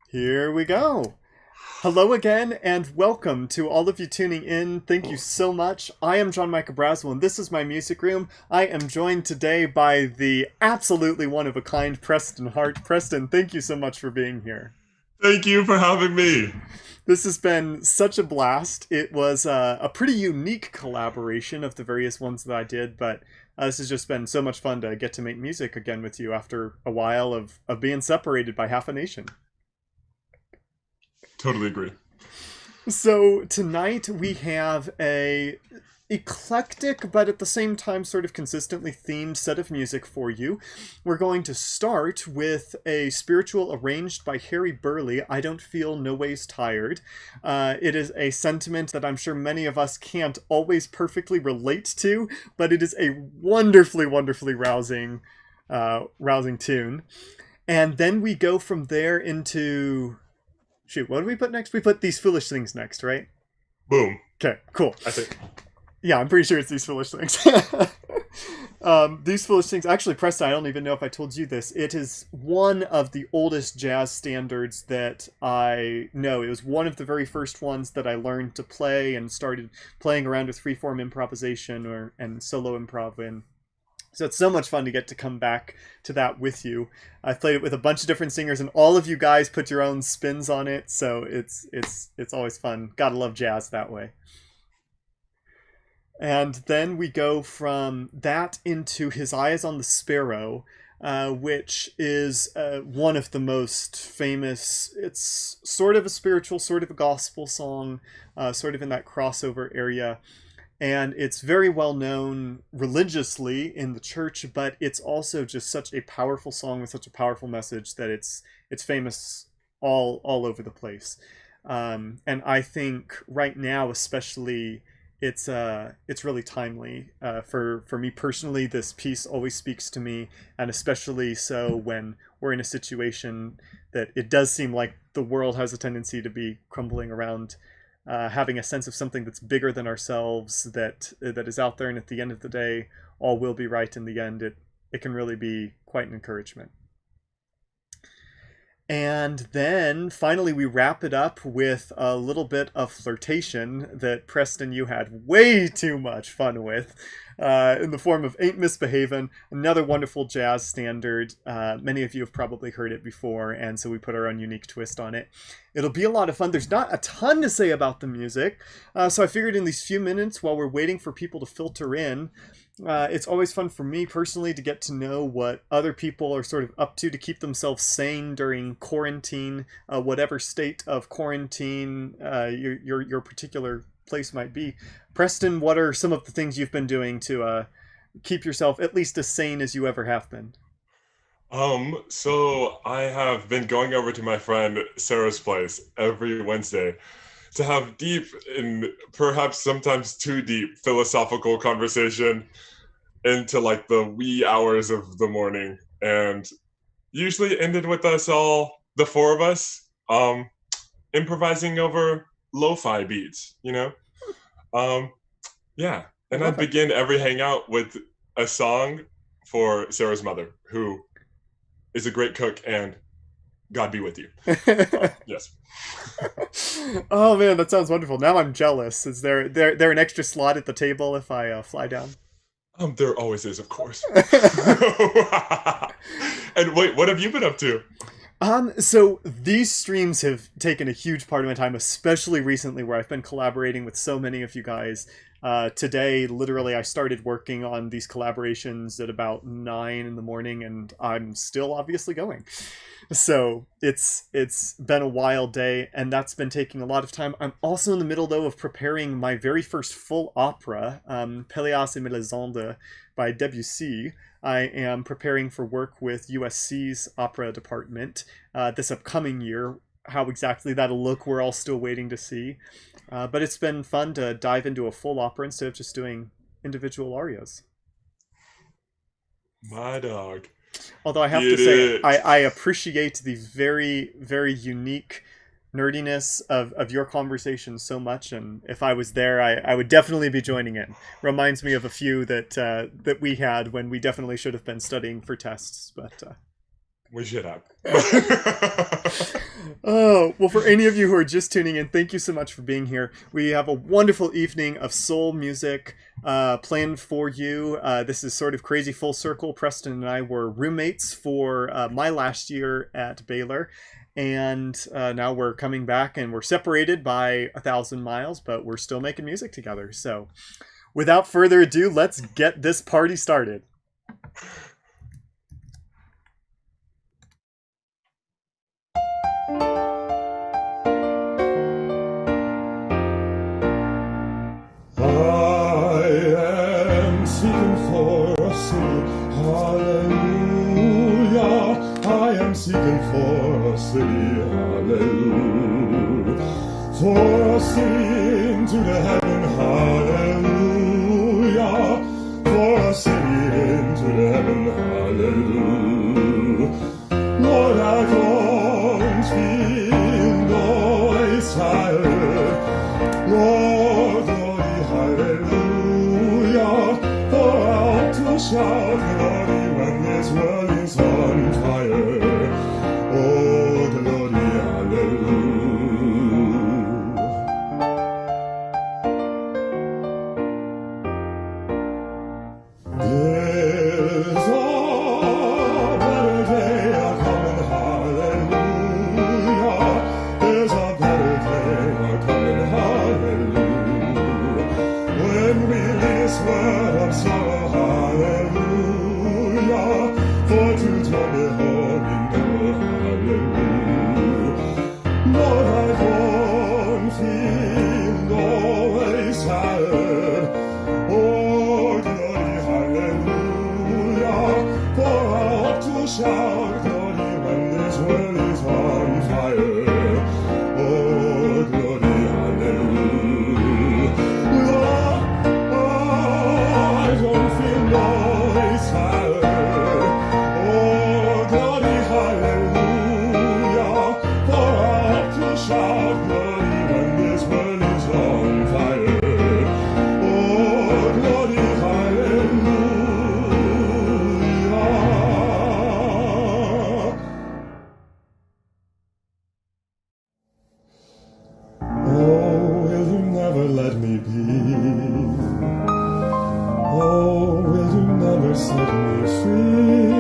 Here we go. Hello again, and welcome to all of you tuning in. Thank you so much. I am John-Micah Braswell, and this is my music room. I am joined today by the absolutely one-of-a-kind Preston Hart. Preston, thank you so much for being here. Thank you for having me. This has been such a blast. It was a pretty unique collaboration of the various ones that I did, but this has just been so much fun to get to make music again with you after a while of being separated by half a nation. Totally agree. So tonight we have a eclectic but at the same time sort of consistently themed set of music for you. We're going to start with a spiritual arranged by Harry Burleigh, I Don't Feel No Ways Tired. It is a sentiment that I'm sure many of us can't always perfectly relate to, but it is a wonderfully rousing tune. And then we go from there into... Shoot, what do we put next? We put These Foolish Things next, right? Boom. Okay, cool. I think. Yeah, I'm pretty sure it's These Foolish Things. These Foolish Things, actually, Preston, I don't even know if I told you this. It is one of the oldest jazz standards that I know. It was one of the very first ones that I learned to play and started playing around with freeform improvisation and solo improv in. So it's so much fun to get to come back to that with you. I've played it with a bunch of different singers, and all of you guys put your own spins on it. So it's always fun. Gotta love jazz that way. And then we go from that into His Eyes on the Sparrow, which is one of the most famous. It's sort of a spiritual, sort of a gospel song, sort of in that crossover area. And it's very well known religiously in the church, but it's also just such a powerful song with such a powerful message that it's famous all over the place. And I think right now, especially, it's really timely. For me personally, this piece always speaks to me, and especially so when we're in a situation that it does seem like the world has a tendency to be crumbling around. Having a sense of something that's bigger than ourselves, that is out there, and at the end of the day, all will be right in the end. It can really be quite an encouragement. And then finally, we wrap it up with a little bit of flirtation that Preston, you had way too much fun with, in the form of Ain't Misbehavin', another wonderful jazz standard. Many of you have probably heard it before, and so we put our own unique twist on it. It'll be a lot of fun. There's not a ton to say about the music, so I figured in these few minutes while we're waiting for people to filter in, it's always fun for me personally to get to know what other people are sort of up to keep themselves sane during quarantine, whatever state of quarantine your particular place might be. Preston, what are some of the things you've been doing to keep yourself at least as sane as you ever have been? So I have been going over to my friend Sarah's place every Wednesday to have deep and perhaps sometimes too deep philosophical conversation into like the wee hours of the morning, and usually ended with us all, the four of us, improvising over lo-fi beats, Um, yeah. I And love I'd it. begin every hangout with a song for Sarah's mother, who is a great cook, and God be with you. Yes. Oh man, that sounds wonderful. Now I'm jealous. Is there an extra slot at the table if I fly down? There always is, of course. And wait, what have you been up to? So these streams have taken a huge part of my time, especially recently where I've been collaborating with so many of you guys. Today, literally, I started working on these collaborations at about 9 in the morning, and I'm still obviously going. So it's been a wild day, and that's been taking a lot of time. I'm also in the middle, though, of preparing my very first full opera, Péléas et Mélisande by Debussy. I am preparing for work with USC's opera department this upcoming year. How exactly that'll look, we're all still waiting to see. But it's been fun to dive into a full opera instead of just doing individual arias. My dog. Although I have to It say, is. I appreciate the very unique nerdiness of your conversation so much, and if I was there, I would definitely be joining in. Reminds me of a few that we had when we definitely should have been studying for tests, but We should have. Well, for any of you who are just tuning in, thank you so much for being here. We have a wonderful evening of soul music planned for you. This is sort of crazy full circle. Preston and I were roommates for my last year at Baylor. And now we're coming back and we're separated by 1,000 miles, but we're still making music together. So without further ado, let's get this party started. Seeking for a city, hallelujah, for a city into the heaven, hallelujah, for a city into the heaven, hallelujah. Lord, I don't feel no desire, Lord, glory, hallelujah, for I ought to shout glory when this world is on fire. Oh, glory, hallelujah. There's a better day a-coming, hallelujah. There's a better day a-coming, hallelujah. When we leave this world of sorrow, hallelujah, for to turn the holy number, hallelujah. Lord, I don't feel no desire. Oh, glory, hallelujah. For I ought to shout glory when this world is on fire. Oh, glory, hallelujah. Lord, I don't feel no desire. Oh, glory, hallelujah. For I ought to shout glory when this world is on fire. Oh, glory, hallelujah. Oh, will you never let me be? Oh, will you never set me free?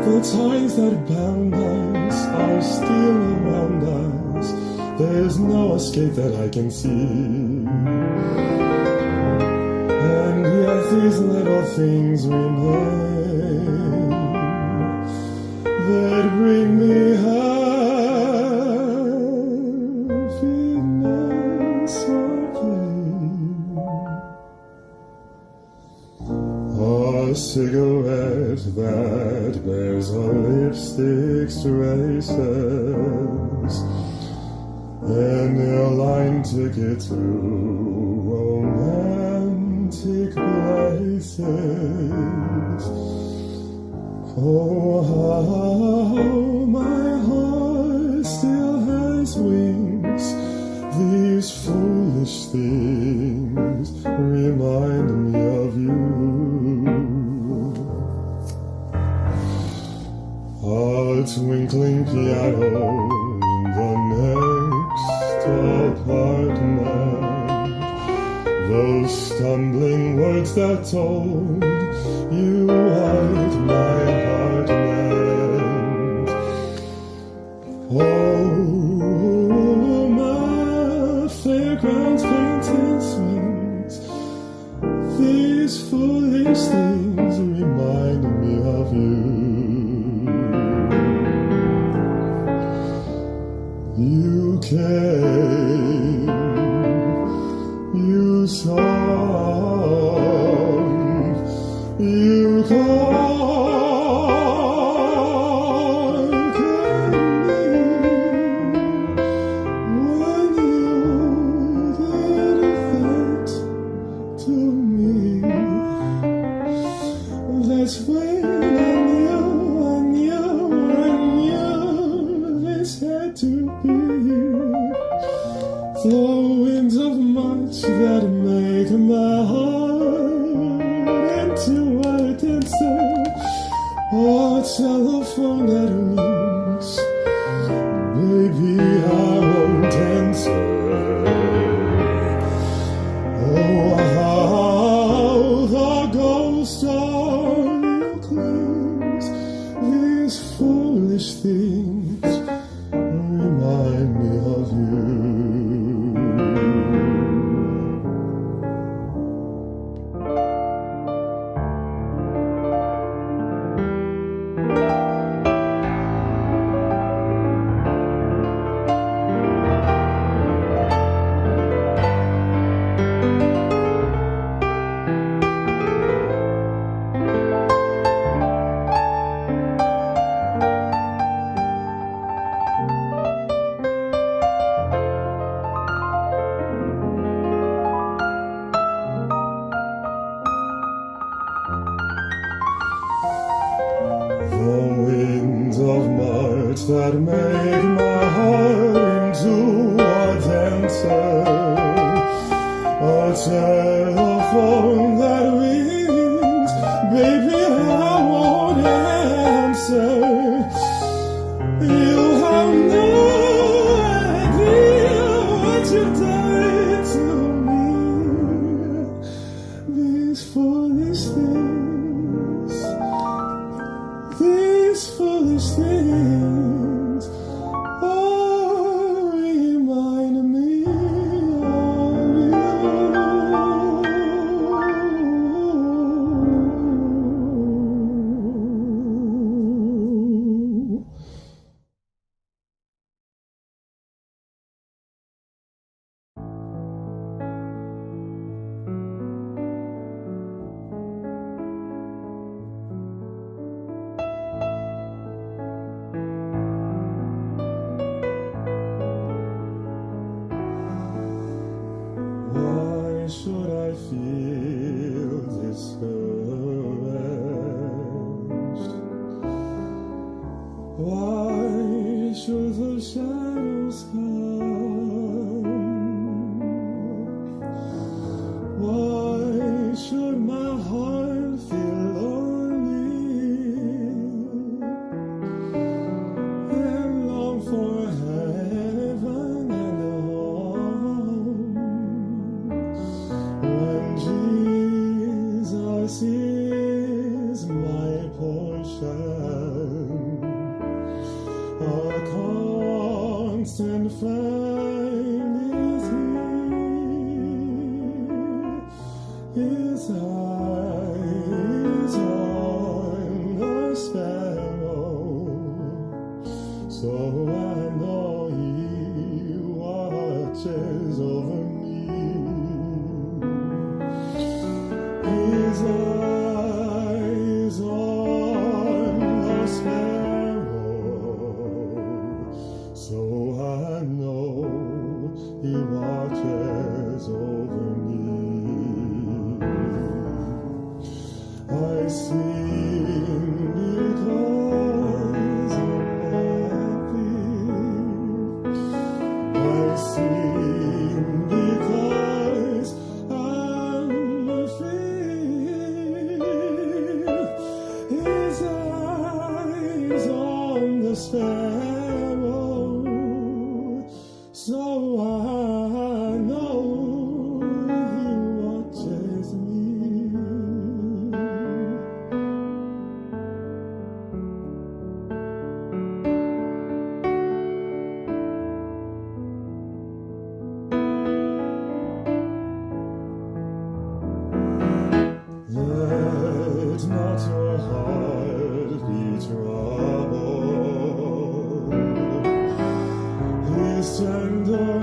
The ties that bound us are still around us. There's no escape that I can see. And yet these little things remain that bring me happiness or pain. A cigarette that bears a lipstick's traces, an airline ticket to romantic places. Oh, how my heart still has wings. These foolish things remind me of you. A twinkling piano in the next apartment, those stumbling words that told you what my heart meant. Oh, my fairgrounds painted swings, these foolish things remind me of you. You came, you saw, you conquered me when you did that to me. That's when I knew this had to be you. The winds of March that make my heart into a dancer, a telephone that rings. Baby, foolish things remind me of you. That make my heart into a dancer, a telephone that rings, baby I won't answer. You have no idea what you've done to me. These foolish things remind me of you. Why should I feel discouraged? Why should the shadows come? Why should my heart feel lonely and long for heaven and a home? When Jesus is my portion, a constant friend is He. His eyes on the sparrow, so I know He watches over me. His eyes on the sparrow, so I know He watches over me. I sing because I'm happy. I sing because I'm free. His eyes on the sparrow, so I know He watches me. Let not your heart be troubled. His tender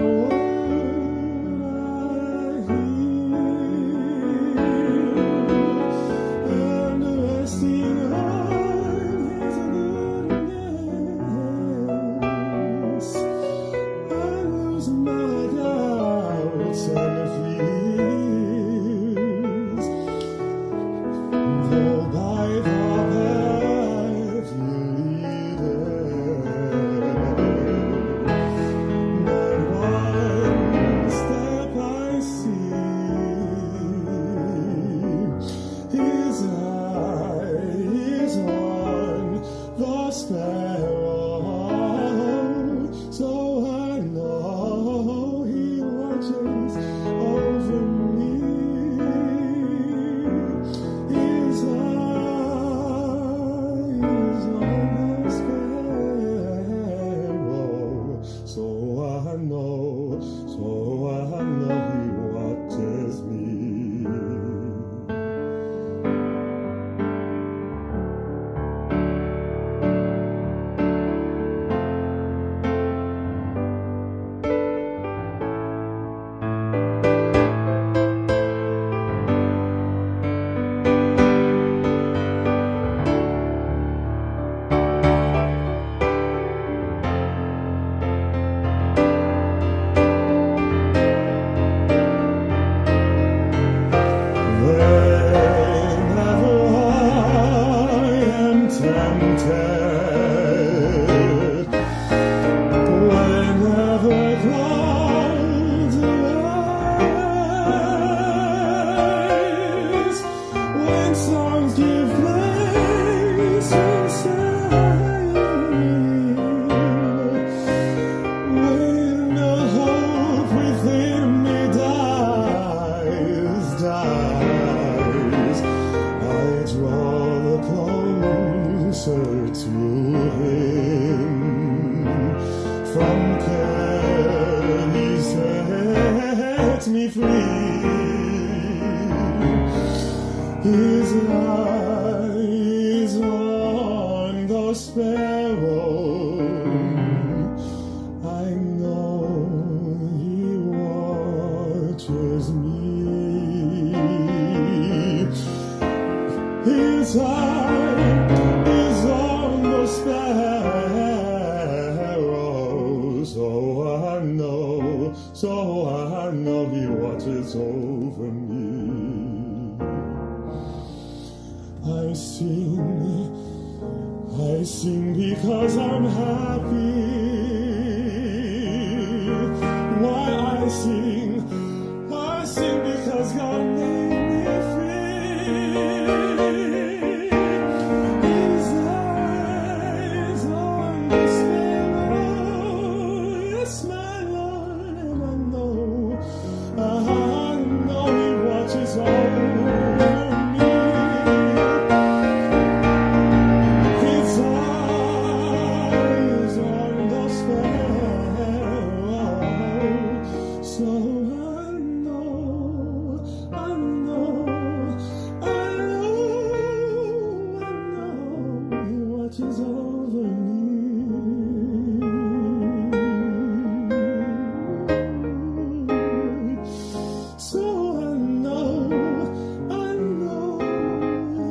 his eyes on the sparrow. I know he watches me. His eye is on the sparrow, so I know he watches over me. I sing because I'm happy. Why I sing because God made me free. His eyes on the sparrow, yes, my Lord, and I know he watches over me. His eyes on the sparrow, so I know he watches over me. So I know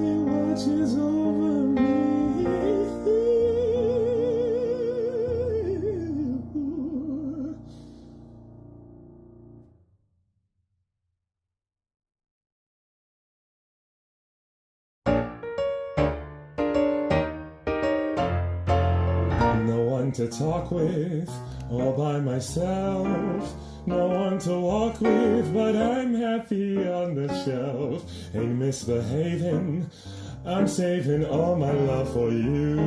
he watches over me. No one to talk with, all by myself. No one to walk with, but I'm happy on the shelf. Ain't misbehaving, I'm saving all my love for you.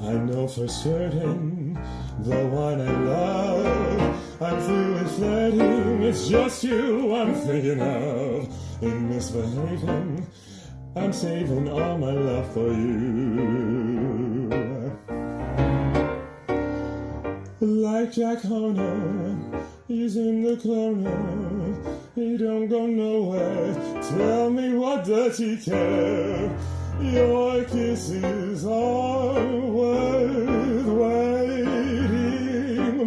I know for certain, the one I love, I'm through with flirting, it's just you I'm thinking of. Ain't misbehaving, I'm saving all my love for you. Like Jack Horner, he's in the corner, he don't go nowhere. Tell me, what does he care? Your kisses are worth waiting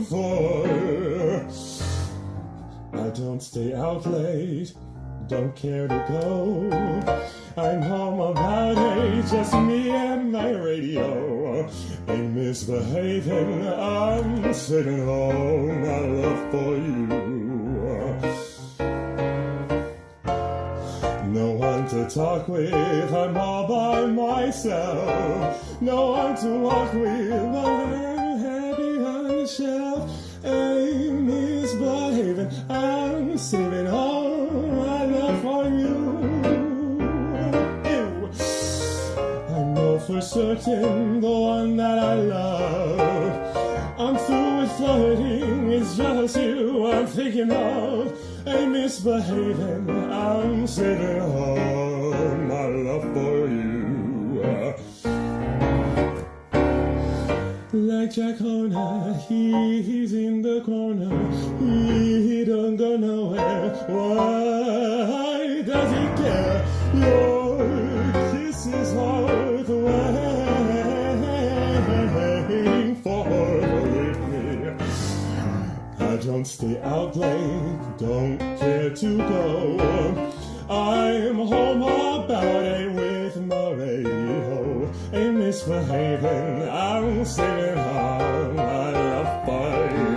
for. I don't stay out late, don't care to go. I'm home about 8, just me and my radio. Ain't misbehaving, I'm sitting home, my love for you. No one to talk with, I'm all by myself. No one to walk with, but I'm happy on the shelf. Ain't misbehaving, I'm saving all my love for you. For certain, the one that I love, I'm through with flirting, it's just you I'm thinking of. Ain't misbehaving, I'm sitting home, my love for you. Like Jack Horner, he's in the corner, he don't go nowhere. Why does he care? Your kisses are the waiting for, believe me. I don't stay out late, don't care to go. I'm home about 8 with my radio. Ain't misbehaving, I'm singing home, my love for you.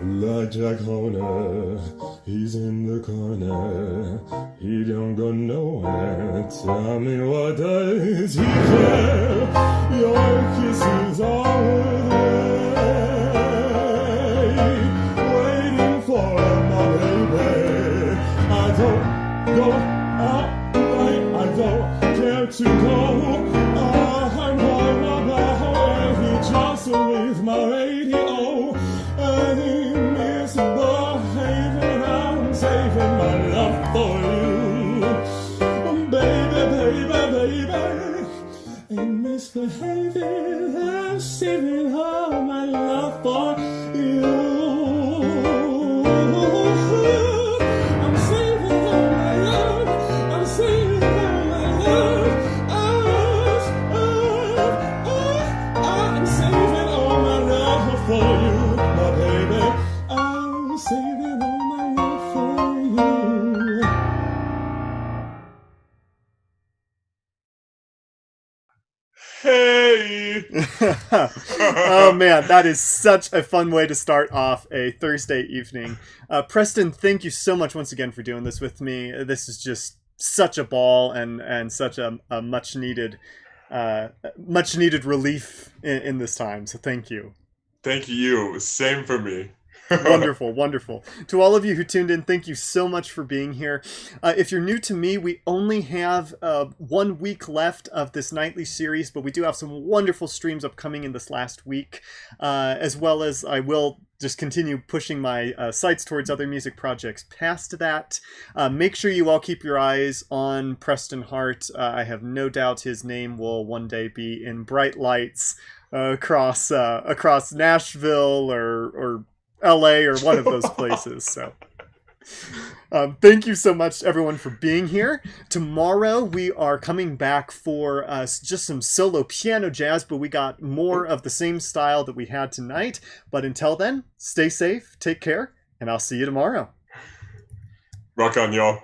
Like Jack Horner, He's in the corner, he don't go nowhere. Tell me, what does he care? Your kisses all day, waiting for my baby. I don't go out late, I don't care to go. I'm on my back and he just leaves my radio. And he misbehaving, I'm saving my love for you. Baby, baby, baby, ain't misbehaving, I'm saving all my love for you. I'm saving all my love, I'm saving all my love. I'm saving all my love for you, my baby. I'm saving all my love for you. Hey! Oh man, that is such a fun way to start off a Thursday evening. Preston, thank you so much once again for doing this with me. This is just such a ball and such a much needed relief in this time. So thank you. Thank you. Same for me. Wonderful, wonderful. To all of you who tuned in, thank you so much for being here. If you're new to me, we only have 1 week left of this nightly series, but we do have some wonderful streams upcoming in this last week, as well as I will just continue pushing my sights towards other music projects past that. Make sure you all keep your eyes on Preston Hart. I have no doubt his name will one day be in bright lights across Nashville or LA or one of those places. So thank you so much everyone for being here. Tomorrow we are coming back for just some solo piano jazz, but we got more of the same style that we had tonight. But until then, stay safe, take care, and I'll see you tomorrow. Rock on, y'all.